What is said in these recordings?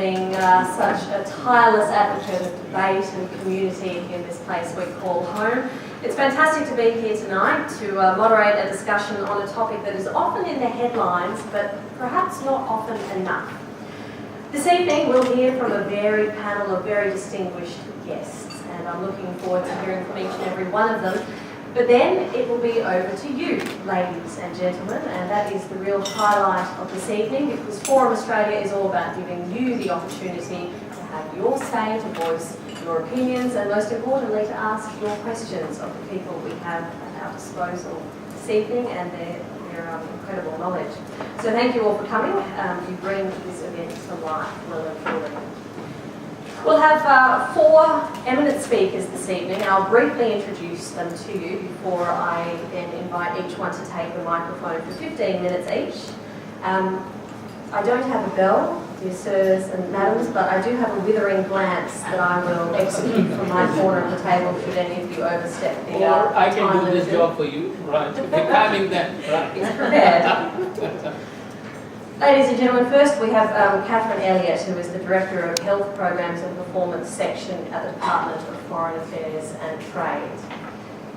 being such a tireless advocate of debate and community in this place we call home. It's fantastic to be here tonight to moderate a discussion on a topic that is often in the headlines, but perhaps not often enough. This evening we'll hear from a varied panel of very distinguished guests, and I'm looking forward to hearing from each and every one of them. But then it will be over to you, ladies and gentlemen, and that is the real highlight of this evening, because Forum Australia is all about giving you the opportunity to have your say, to voice your opinions, and most importantly to ask your questions of the people we have at our disposal this evening and their incredible knowledge. So thank you all for coming. You bring this event to life well and truly. We'll have 4 eminent speakers this evening. I'll briefly introduce them to you before I then invite each one to take the microphone for 15 minutes each. I don't have a bell, dear sirs and madams, but I do have a withering glance that I will execute from my corner of the table should any of you overstep the Or I can time do this limit. job for you, right? Having that, right? He's prepared. Ladies and gentlemen, first we have Catherine Elliott, who is the Director of Health Programs and Performance Section at the Department of Foreign Affairs and Trade.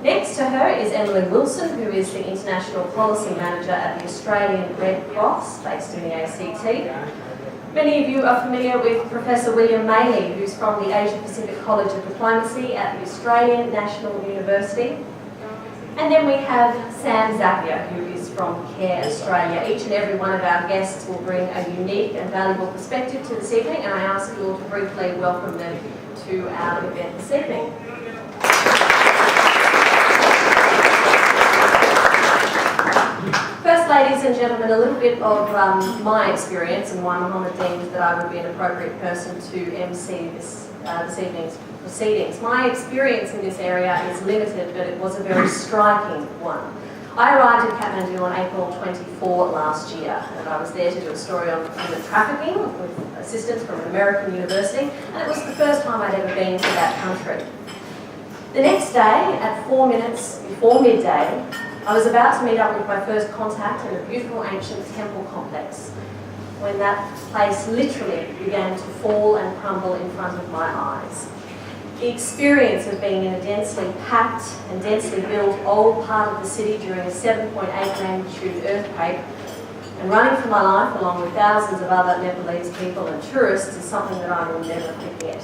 Next to her is Emily Wilson, who is the International Policy Manager at the Australian Red Cross, based in the ACT. Many of you are familiar with Professor William Maley, who's from the Asia Pacific College of Diplomacy at the Australian National University. And then we have Sam Zakia, who is from CARE Australia. Each and every one of our guests will bring a unique and valuable perspective to this evening, and I ask you all to briefly welcome them to our event this evening. First, ladies and gentlemen, a little bit of my experience and why Mohammed deemed that I would be an appropriate person to MC this evening's proceedings. My experience in this area is limited, but it was a very striking one. I arrived in Kathmandu on April 24 last year, and I was there to do a story on human trafficking with assistance from an American university, and it was the first time I'd ever been to that country. The next day, at 4 minutes before midday, I was about to meet up with my first contact in a beautiful ancient temple complex, when that place literally began to fall and crumble in front of my eyes. The experience of being in a densely packed and densely built old part of the city during a 7.8 magnitude earthquake and running for my life along with thousands of other Nepalese people and tourists is something that I will never forget.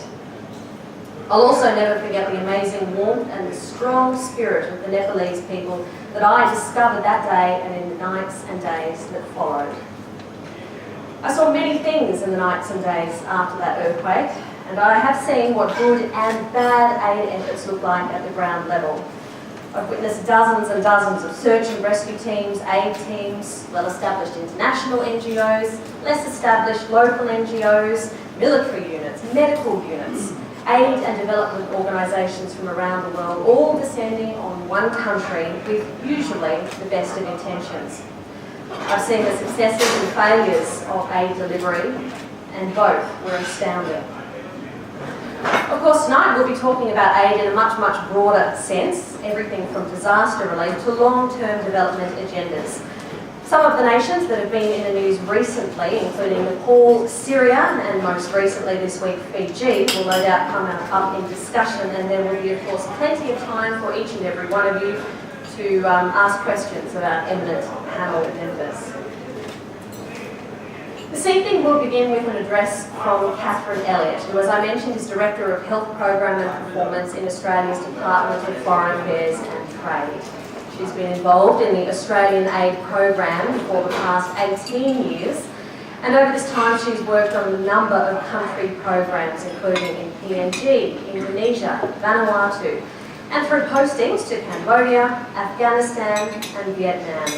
I'll also never forget the amazing warmth and the strong spirit of the Nepalese people that I discovered that day and in the nights and days that followed. I saw many things in the nights and days after that earthquake, and I have seen what good and bad aid efforts look like at the ground level. I've witnessed dozens and dozens of search and rescue teams, aid teams, well-established international NGOs, less established local NGOs, military units, medical units, aid and development organisations from around the world, all descending on one country with usually the best of intentions. I've seen the successes and failures of aid delivery, and both were astounding. Of course, tonight we'll be talking about aid in a much, much broader sense, everything from disaster relief to long-term development agendas. Some of the nations that have been in the news recently, including Nepal, Syria, and most recently this week Fiji, will no doubt come up in discussion, and there will be, of course, plenty of time for each and every one of you to ask questions about eminent panel members. This evening we'll begin with an address from Catherine Elliott, who, as I mentioned, is Director of Health Program and Performance in Australia's Department of Foreign Affairs and Trade. She's been involved in the Australian Aid Program for the past 18 years, and over this time she's worked on a number of country programs, including in PNG, Indonesia, Vanuatu, and through postings to Cambodia, Afghanistan and Vietnam.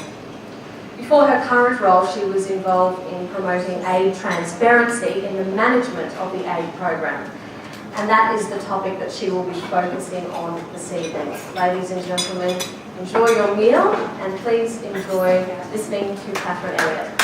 Before her current role, she was involved in promoting aid transparency in the management of the aid program. And that is the topic that she will be focusing on this evening. Ladies and gentlemen, enjoy your meal and please enjoy listening to Catherine Elliott.